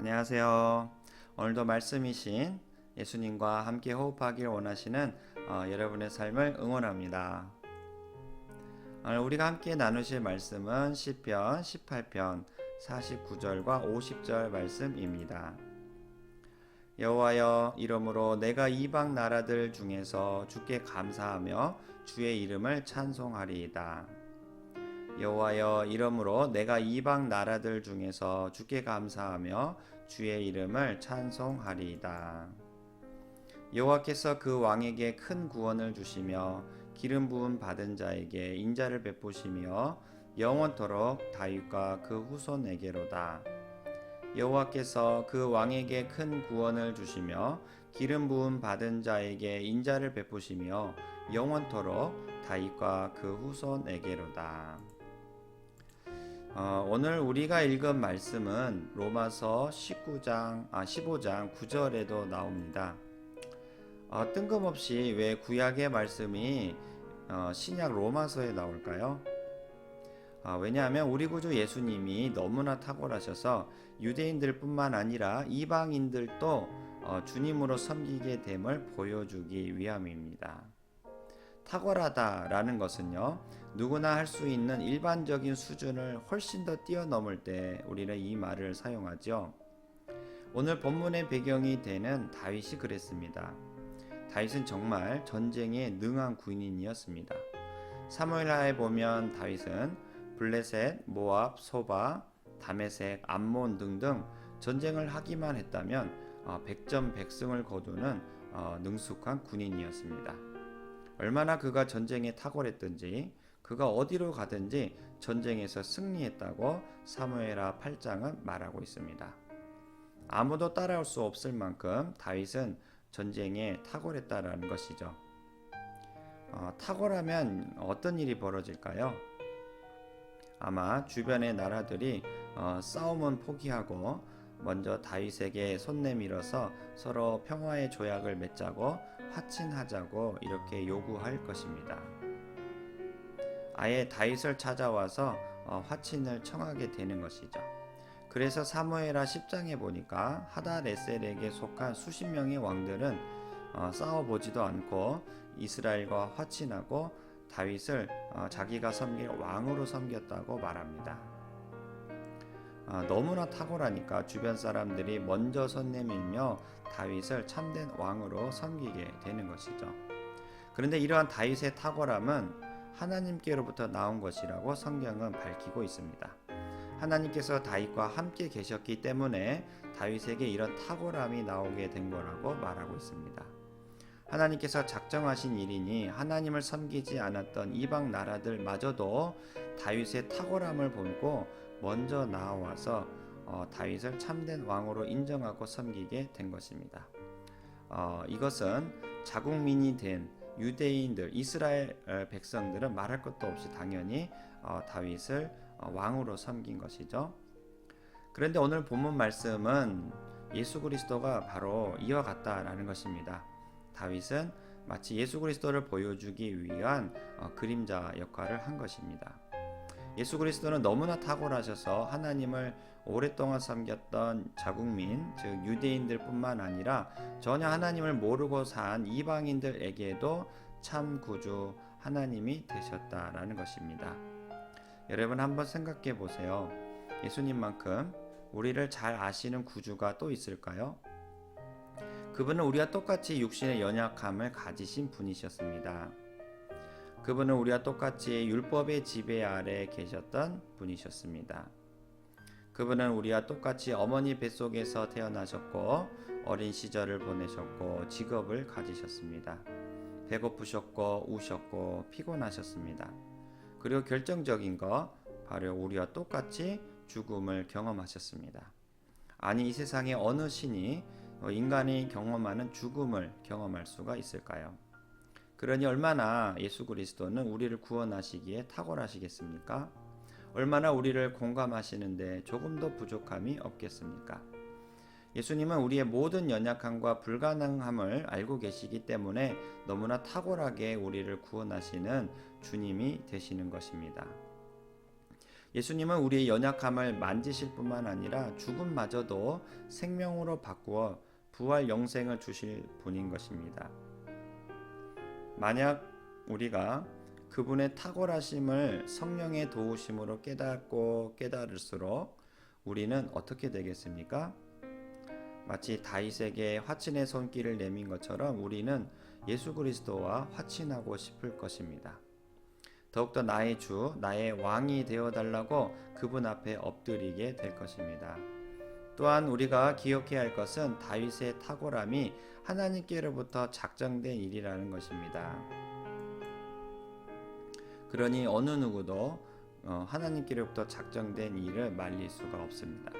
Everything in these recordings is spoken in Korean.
안녕하세요. 오늘도 말씀이신 예수님과 함께 호흡하길 원하시는 여러분의 삶을 응원합니다. 오늘 우리가 함께 나누실 말씀은 시편 18편 49절과 50절 말씀입니다. 여호와여, 이러므로 내가 이방 나라들 중에서 주께 감사하며 주의 이름을 찬송하리이다. 여호와여, 이러므로 내가 이방 나라들 중에서 주께 감사하며 주의 이름을 찬송하리이다. 여호와께서 그 왕에게 큰 구원을 주시며 기름 부음 받은 자에게 인자를 베푸시며 영원토록 다윗과 그 후손에게로다. 여호와께서 그 왕에게 큰 구원을 주시며 기름 부음 받은 자에게 인자를 베푸시며 영원토록 다윗과 그 후손에게로다. 오늘 우리가 읽은 말씀은 로마서 15장 9절에도 나옵니다. 뜬금없이 왜 구약의 말씀이 신약 로마서에 나올까요? 왜냐하면 우리 구주 예수님이 너무나 탁월하셔서 유대인들뿐만 아니라 이방인들도 주님으로 섬기게 됨을 보여주기 위함입니다. 탁월하다라는 것은요, 누구나 할 수 있는 일반적인 수준을 훨씬 더 뛰어넘을 때 우리는 이 말을 사용하죠. 오늘 본문의 배경이 되는 다윗이 그랬습니다. 다윗은 정말 전쟁에 능한 군인이었습니다. 사무엘하에 보면 다윗은 블레셋, 모압, 소바, 다메섹, 암몬 등등 전쟁을 하기만 했다면 백전백승을 거두는 능숙한 군인이었습니다. 얼마나 그가 전쟁에 탁월했든지 그가 어디로 가든지 전쟁에서 승리했다고 사무엘하 8장은 말하고 있습니다. 아무도 따라올 수 없을 만큼 다윗은 전쟁에 탁월했다라는 것이죠. 탁월하면 어떤 일이 벌어질까요? 아마 주변의 나라들이 싸움은 포기하고 먼저 다윗에게 손 내밀어서 서로 평화의 조약을 맺자고 화친하자고 이렇게 요구할 것입니다. 아예 다윗을 찾아와서 화친을 청하게 되는 것이죠. 그래서 사무엘하 10장에 보니까 하닷에셀에게 속한 수십 명의 왕들은 싸워보지도 않고 이스라엘과 화친하고 다윗을 자기가 섬길 왕으로 섬겼다고 말합니다. 너무나 탁월하니까 주변 사람들이 먼저 손 내밀며 다윗을 참된 왕으로 섬기게 되는 것이죠. 그런데 이러한 다윗의 탁월함은 하나님께로부터 나온 것이라고 성경은 밝히고 있습니다. 하나님께서 다윗과 함께 계셨기 때문에 다윗에게 이런 탁월함이 나오게 된 거라고 말하고 있습니다. 하나님께서 작정하신 일이니 하나님을 섬기지 않았던 이방 나라들마저도 다윗의 탁월함을 보고 먼저 나와서 다윗을 참된 왕으로 인정하고 섬기게 된 것입니다. 이것은 자국민이 된 유대인들, 이스라엘 백성들은 말할 것도 없이 당연히 다윗을 왕으로 섬긴 것이죠. 그런데 오늘 본문 말씀은 예수 그리스도가 바로 이와 같다라는 것입니다. 다윗은 마치 예수 그리스도를 보여주기 위한 그림자 역할을 한 것입니다. 예수 그리스도는 너무나 탁월하셔서 하나님을 오랫동안 섬겼던 자국민, 즉 유대인들뿐만 아니라 전혀 하나님을 모르고 산 이방인들에게도 참 구주 하나님이 되셨다라는 것입니다. 여러분 한번 생각해 보세요. 예수님만큼 우리를 잘 아시는 구주가 또 있을까요? 그분은 우리와 똑같이 육신의 연약함을 가지신 분이셨습니다. 그분은 우리와 똑같이 율법의 지배 아래 계셨던 분이셨습니다. 그분은 우리와 똑같이 어머니 뱃속에서 태어나셨고 어린 시절을 보내셨고 직업을 가지셨습니다. 배고프셨고 우셨고 피곤하셨습니다. 그리고 결정적인 거 바로 우리와 똑같이 죽음을 경험하셨습니다. 아니, 이 세상에 어느 신이 인간이 경험하는 죽음을 경험할 수가 있을까요? 그러니 얼마나 예수 그리스도는 우리를 구원하시기에 탁월하시겠습니까? 얼마나 우리를 공감하시는데 조금도 부족함이 없겠습니까? 예수님은 우리의 모든 연약함과 불가능함을 알고 계시기 때문에 너무나 탁월하게 우리를 구원하시는 주님이 되시는 것입니다. 예수님은 우리의 연약함을 만지실 뿐만 아니라 죽음마저도 생명으로 바꾸어 부활 영생을 주실 분인 것입니다. 만약 우리가 그분의 탁월하심을 성령의 도우심으로 깨닫고 깨달을수록 우리는 어떻게 되겠습니까? 마치 다윗에게 화친의 손길을 내민 것처럼 우리는 예수 그리스도와 화친하고 싶을 것입니다. 더욱더 나의 주, 나의 왕이 되어달라고 그분 앞에 엎드리게 될 것입니다. 또한 우리가 기억해야 할 것은 다윗의 탁월함이 하나님께로부터 작정된 일이라는 것입니다. 그러니 어느 누구도 하나님께로부터 작정된 일을 말릴 수가 없습니다.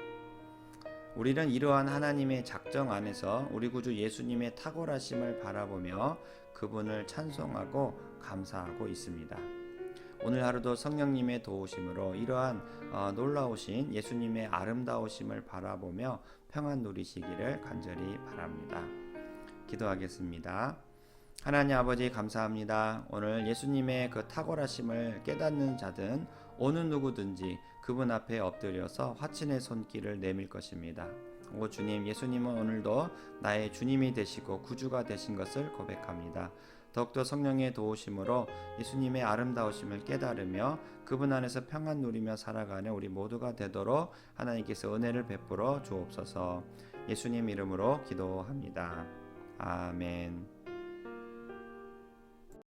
우리는 이러한 하나님의 작정 안에서 우리 구주 예수님의 탁월하심을 바라보며 그분을 찬송하고 감사하고 있습니다. 오늘 하루도 성령님의 도우심으로 이러한 놀라우신 예수님의 아름다우심을 바라보며 평안 누리시기를 간절히 바랍니다. 기도하겠습니다. 하나님 아버지 감사합니다. 오늘 예수님의 그 탁월하심을 깨닫는 자든 어느 누구든지 그분 앞에 엎드려서 화친의 손길을 내밀 것입니다. 오 주님, 예수님은 오늘도 나의 주님이 되시고 구주가 되신 것을 고백합니다. 더욱더 성령의 도우심으로 예수님의 아름다우심을 깨달으며 그분 안에서 평안 누리며 살아가는 우리 모두가 되도록 하나님께서 은혜를 베풀어 주옵소서. 예수님 이름으로 기도합니다. 아멘.